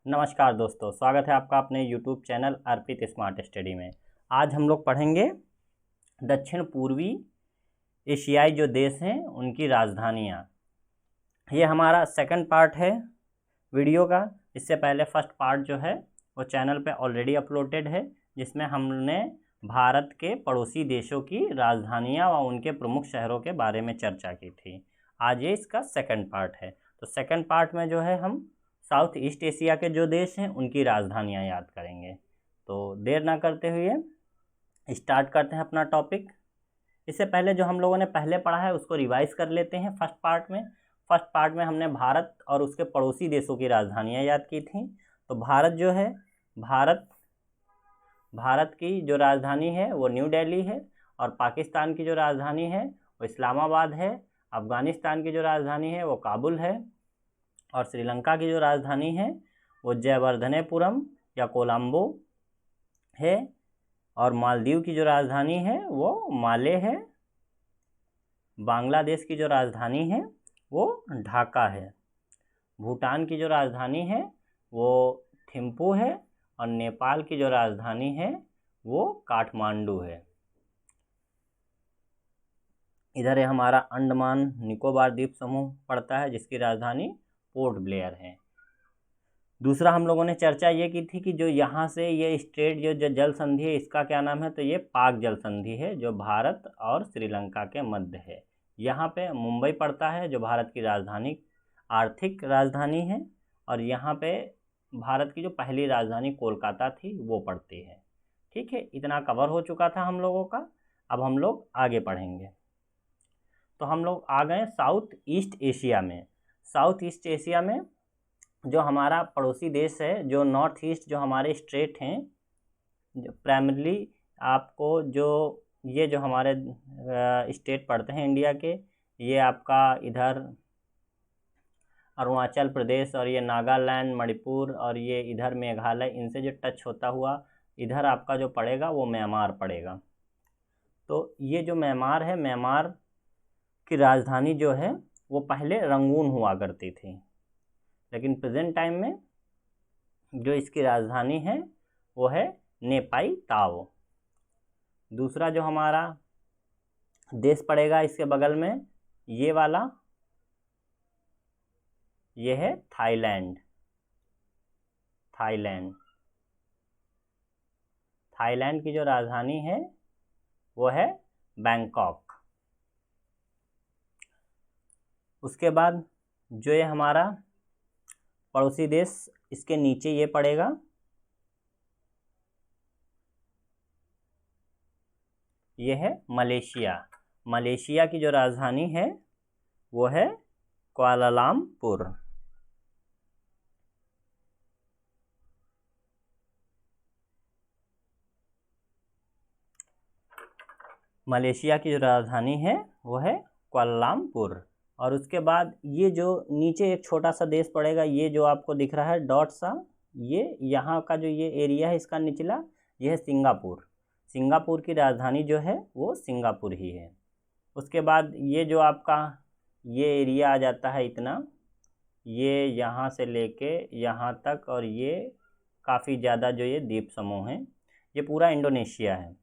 नमस्कार दोस्तों, स्वागत है आपका अपने YouTube चैनल अर्पित स्मार्ट स्टडी में। आज हम लोग पढ़ेंगे दक्षिण पूर्वी एशियाई जो देश हैं उनकी राजधानियाँ। ये हमारा सेकंड पार्ट है वीडियो का। इससे पहले फर्स्ट पार्ट जो है वो चैनल पे ऑलरेडी अपलोडेड है, जिसमें हमने भारत के पड़ोसी देशों की राजधानियाँ व उनके प्रमुख शहरों के बारे में चर्चा की थी। आज ये इसका सेकंड पार्ट है। तो सेकंड पार्ट में जो है हम साउथ ईस्ट एशिया के जो देश हैं उनकी राजधानियाँ याद करेंगे। तो देर ना करते हुए स्टार्ट करते हैं अपना टॉपिक। इससे पहले जो हम लोगों ने पहले पढ़ा है उसको रिवाइज कर लेते हैं। फर्स्ट पार्ट में हमने भारत और उसके पड़ोसी देशों की राजधानियाँ याद की थी। तो भारत जो है, भारत की जो राजधानी है वो न्यू दिल्ली है, और पाकिस्तान की जो राजधानी है वो इस्लामाबाद है। अफ़गानिस्तान की जो राजधानी है वो काबुल है, और श्रीलंका की जो राजधानी है वो जयवर्धनेपुरम या कोलंबो है, और मालदीव की जो राजधानी है वो माले है। बांग्लादेश की जो राजधानी है वो ढाका है। भूटान की जो राजधानी है वो थिम्पू है, और नेपाल की जो राजधानी है वो काठमांडू है। इधर है हमारा अंडमान निकोबार द्वीप समूह पड़ता है, जिसकी राजधानी पोर्ट ब्लेयर है। दूसरा हम लोगों ने चर्चा ये की थी कि जो यहाँ से ये स्ट्रेट जो जल संधि है इसका क्या नाम है, तो ये पाक जल संधि है, जो भारत और श्रीलंका के मध्य है। यहाँ पे मुंबई पड़ता है, जो भारत की राजधानी आर्थिक राजधानी है, और यहाँ पे भारत की जो पहली राजधानी कोलकाता थी वो पड़ती है। ठीक है, इतना कवर हो चुका था हम लोगों का। अब हम लोग आगे पढ़ेंगे। तो हम लोग आ गए साउथ ईस्ट एशिया में। साउथ ईस्ट एशिया में जो हमारा पड़ोसी देश है, जो नॉर्थ ईस्ट जो हमारे स्टेट हैं, जो प्राइमरीली आपको जो ये जो हमारे स्टेट पड़ते हैं इंडिया के, ये आपका इधर अरुणाचल प्रदेश और ये नागालैंड, मणिपुर और ये इधर मेघालय, इनसे जो टच होता हुआ इधर आपका जो पड़ेगा वो म्यांमार पड़ेगा। तो ये जो म्यांमार है, म्यांमार की राजधानी जो है वो पहले रंगून हुआ करती थी, लेकिन प्रेजेंट टाइम में जो इसकी राजधानी है वो है नेपाई ताओ। दूसरा जो हमारा देश पड़ेगा इसके बगल में, ये वाला, ये है थाईलैंड। थाईलैंड की जो राजधानी है वो है बैंकॉक। उसके बाद जो ये हमारा पड़ोसी देश इसके नीचे ये पड़ेगा, ये है मलेशिया। मलेशिया की जो राजधानी है वो है कुआलालंपुर। मलेशिया की जो राजधानी है वो है कुआलालंपुर। और उसके बाद ये जो नीचे एक छोटा सा देश पड़ेगा, ये जो आपको दिख रहा है डॉट सा, ये यहाँ का जो ये एरिया है इसका निचला, ये है सिंगापुर। सिंगापुर की राजधानी जो है वो सिंगापुर ही है। उसके बाद ये जो आपका ये एरिया आ जाता है इतना, ये यहाँ से लेके यहाँ तक, और ये काफ़ी ज़्यादा जो ये द्वीप समूह हैं, ये पूरा इंडोनेशिया है।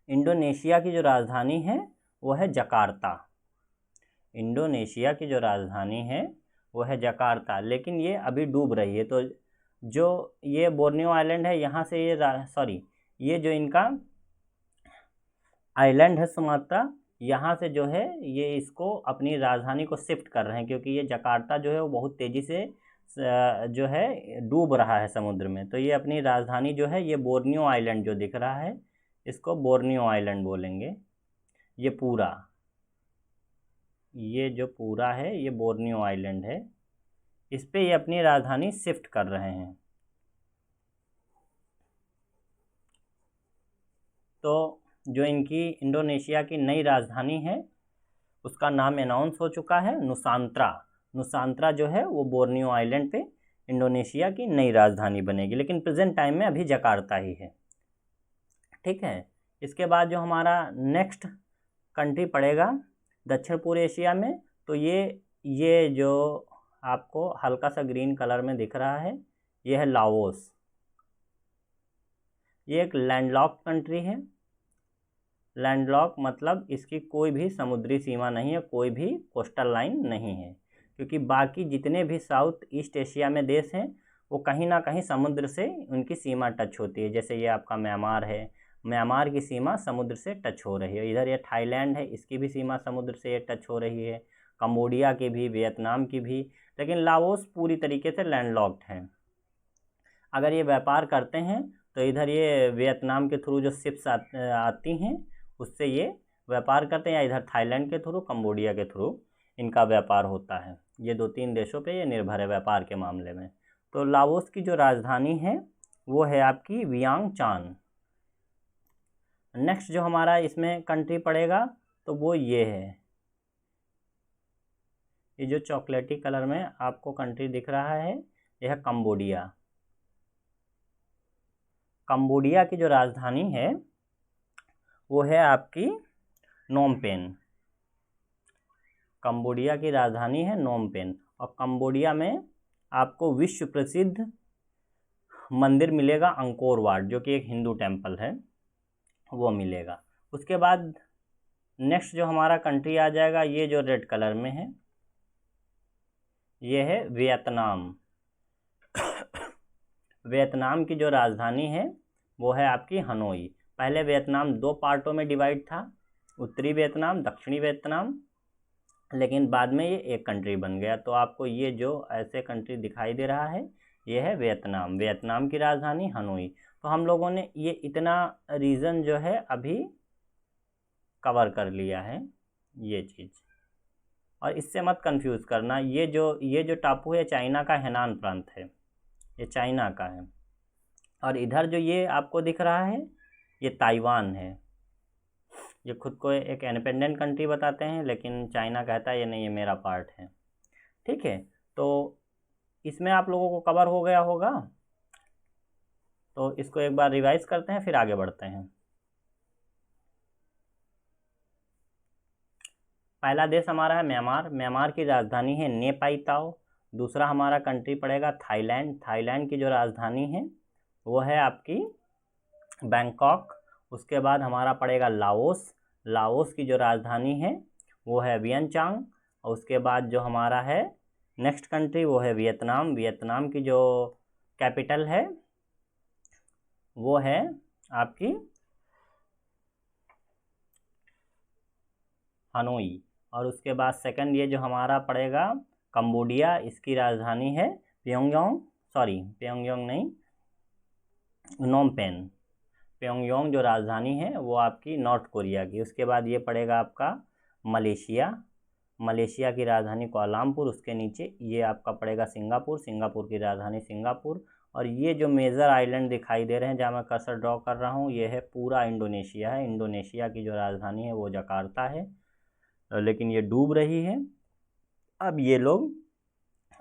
इंडोनेशिया की जो राजधानी है वो है जकार्ता। इंडोनेशिया की जो राजधानी है वो है जकार्ता, लेकिन ये अभी डूब रही है। तो जो ये बोर्नियो आइलैंड है, यहाँ से ये जो इनका आइलैंड है सुमात्रा, यहाँ से जो है ये इसको अपनी राजधानी को शिफ्ट कर रहे हैं, क्योंकि ये जकार्ता जो है वो बहुत तेज़ी से जो है डूब रहा है समुद्र में। तो ये अपनी राजधानी जो है, ये बोर्नियो आइलैंड जो दिख रहा है इसको बोर्नियो आइलैंड बोलेंगे। ये जो पूरा है ये बोर्नियो आइलैंड है, इस पे ये अपनी राजधानी शिफ्ट कर रहे हैं। तो जो इनकी इंडोनेशिया की नई राजधानी है उसका नाम अनाउंस हो चुका है, नुसांत्रा। नुसांत्रा जो है वो बोर्नियो आइलैंड पे इंडोनेशिया की नई राजधानी बनेगी, लेकिन प्रेजेंट टाइम में अभी जकार्ता ही है। ठीक है, इसके बाद जो हमारा नेक्स्ट कंट्री पड़ेगा दक्षिण पूर्व एशिया में, तो ये जो आपको हल्का सा ग्रीन कलर में दिख रहा है, ये है लाओस। ये एक लैंडलॉक्ड कंट्री है। लैंडलॉक मतलब इसकी कोई भी समुद्री सीमा नहीं है, कोई भी कोस्टल लाइन नहीं है, क्योंकि बाकी जितने भी साउथ ईस्ट एशिया में देश हैं वो कहीं ना कहीं समुद्र से उनकी सीमा टच होती है। जैसे ये आपका म्यांमार है, म्यांमार की सीमा समुद्र से टच हो रही है। इधर ये थाईलैंड है, इसकी भी सीमा समुद्र से टच हो रही है, कंबोडिया की भी, वियतनाम की भी। लेकिन लाओस पूरी तरीके से लैंडलॉक्ड है। अगर ये व्यापार करते हैं तो इधर ये वियतनाम के थ्रू जो शिप्स आती हैं उससे ये व्यापार करते हैं, या इधर थाईलैंड के थ्रू, कंबोडिया के थ्रू इनका व्यापार होता है। ये 2-3 देशों पे ये निर्भर है व्यापार के मामले में। तो लाओस की जो राजधानी है वो है आपकी वियंगचान। नेक्स्ट जो हमारा इसमें कंट्री पड़ेगा तो वो ये है, ये जो चॉकलेटी कलर में आपको कंट्री दिख रहा है यह है कंबोडिया। कंबोडिया की जो राजधानी है वो है आपकी नोम पेन। कंबोडिया की राजधानी है नोम पेन। और कंबोडिया में आपको विश्व प्रसिद्ध मंदिर मिलेगा अंकोर वाट, जो कि एक हिंदू टेम्पल है, वो मिलेगा। उसके बाद नेक्स्ट जो हमारा कंट्री आ जाएगा, ये जो रेड कलर में है ये है वियतनाम। वियतनाम की जो राजधानी है वो है आपकी हनोई। पहले वियतनाम 2 पार्टों में डिवाइड था, उत्तरी वियतनाम, दक्षिणी वियतनाम, लेकिन बाद में ये एक कंट्री बन गया। तो आपको ये जो ऐसे कंट्री दिखाई दे रहा है ये है वियतनाम। वियतनाम की राजधानी हनोई। तो हम लोगों ने ये इतना रीजन जो है अभी कवर कर लिया है ये चीज़। और इससे मत कंफ्यूज करना, ये जो टापू है चाइना का हेनान प्रांत है, ये चाइना का है। और इधर जो ये आपको दिख रहा है ये ताइवान है। ये खुद को एक इंडिपेंडेंट कंट्री बताते हैं, लेकिन चाइना कहता है ये नहीं, ये मेरा पार्ट है। ठीक है, तो इसमें आप लोगों को कवर हो गया होगा। तो इसको एक बार रिवाइज करते हैं, फिर आगे बढ़ते हैं। पहला देश हमारा है म्यांमार। म्यांमार की राजधानी है नेपाइताओ। दूसरा हमारा कंट्री पड़ेगा थाईलैंड। थाईलैंड की जो राजधानी है वो है आपकी बैंकॉक। उसके बाद हमारा पड़ेगा लाओस। लाओस की जो राजधानी है वो है वियंचांग। और उसके बाद जो हमारा है नेक्स्ट कंट्री वो है वियतनाम। वियतनाम की जो कैपिटल है वो है आपकी हनोई। और उसके बाद सेकंड ये जो हमारा पड़ेगा कंबोडिया, इसकी राजधानी है प्योंगयांग नहीं, नोम पेन। प्योंगयांग जो राजधानी है वो आपकी नॉर्थ कोरिया की। उसके बाद ये पड़ेगा आपका मलेशिया। मलेशिया की राजधानी कुआलालंपुर। उसके नीचे ये आपका पड़ेगा सिंगापुर। सिंगापुर की राजधानी सिंगापुर। और ये जो मेजर आइलैंड दिखाई दे रहे हैं जहाँ मैं कर्सर ड्रॉ कर रहा हूँ ये है पूरा इंडोनेशिया है। इंडोनेशिया की जो राजधानी है वो जकार्ता है, लेकिन ये डूब रही है। अब ये लोग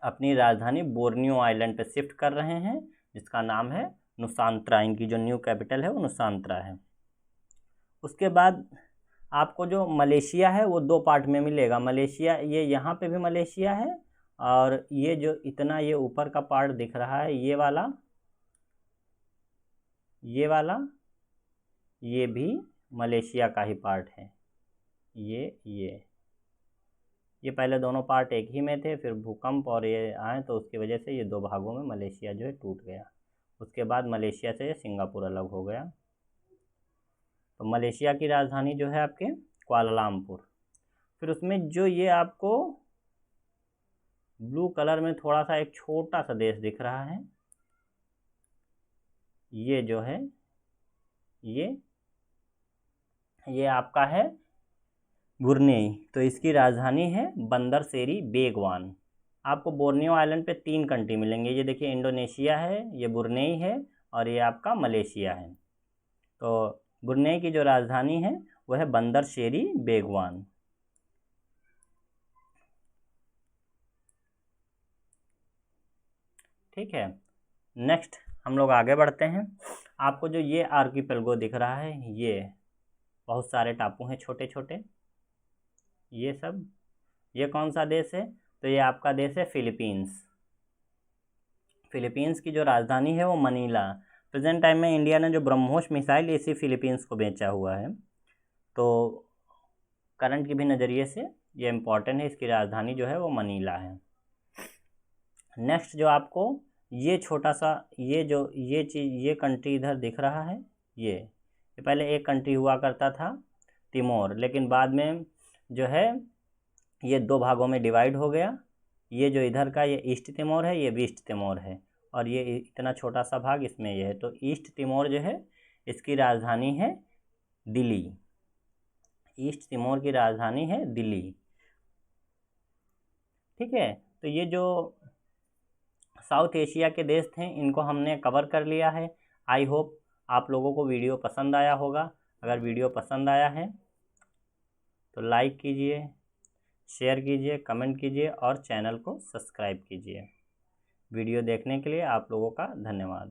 अपनी राजधानी बोर्नियो आइलैंड पे शिफ्ट कर रहे हैं, जिसका नाम है नुसांत्रा। इनकी जो न्यू कैपिटल है वो नुसांत्रा है। उसके बाद आपको जो मलेशिया है वो 2 पार्ट में मिलेगा। मलेशिया ये यहाँ पे भी मलेशिया है, और ये जो इतना ये ऊपर का पार्ट दिख रहा है ये वाला ये भी मलेशिया का ही पार्ट है। ये पहले दोनों पार्ट एक ही में थे, फिर भूकंप और ये आए तो उसकी वजह से ये 2 भागों में मलेशिया जो है टूट गया। उसके बाद मलेशिया से सिंगापुर अलग हो गया। तो मलेशिया की राजधानी जो है आपके कुआलालंपुर। फिर उसमें जो ये आपको ब्लू कलर में थोड़ा सा एक छोटा सा देश दिख रहा है, ये जो है ये आपका है ब्रुनेई। तो इसकी राजधानी है बंदर सेरी बेगवान। आपको बोर्नियो आइलैंड पे 3 कंट्री मिलेंगे। ये देखिए इंडोनेशिया है, ये ब्रुनेई है, और ये आपका मलेशिया है। तो ब्रुनेई की जो राजधानी है वो है बंदर शेरी बेगवान। ठीक है, नेक्स्ट हम लोग आगे बढ़ते हैं। आपको जो ये आर्किपेलगो दिख रहा है ये बहुत सारे टापू हैं छोटे छोटे। ये कौन सा देश है? तो ये आपका देश है फिलीपींस। फिलीपींस की जो राजधानी है वो मनीला। प्रेजेंट टाइम में इंडिया ने जो ब्रह्मोस मिसाइल इसी फिलीपींस को बेचा हुआ है। तो करंट के भी नज़रिए से ये इम्पोर्टेंट है, इसकी राजधानी जो है वो मनीला है। नेक्स्ट जो आपको ये छोटा सा ये चीज़ ये कंट्री इधर दिख रहा है, ये पहले एक कंट्री हुआ करता था तिमोर, लेकिन बाद में जो है ये 2 भागों में डिवाइड हो गया। ये जो इधर का ये ईस्ट तिमोर है, ये वेस्ट तिमोर है, और ये इतना छोटा सा भाग इसमें ये है। तो ईस्ट तिमोर जो है इसकी राजधानी है दिल्ली। ईस्ट तिमोर की राजधानी है दिल्ली। ठीक है, तो ये जो साउथ एशिया के देश थे इनको हमने कवर कर लिया है। आई होप आप लोगों को वीडियो पसंद आया होगा। अगर वीडियो पसंद आया है तो लाइक कीजिए, शेयर कीजिए, कमेंट कीजिए और चैनल को सब्सक्राइब कीजिए। वीडियो देखने के लिए आप लोगों का धन्यवाद।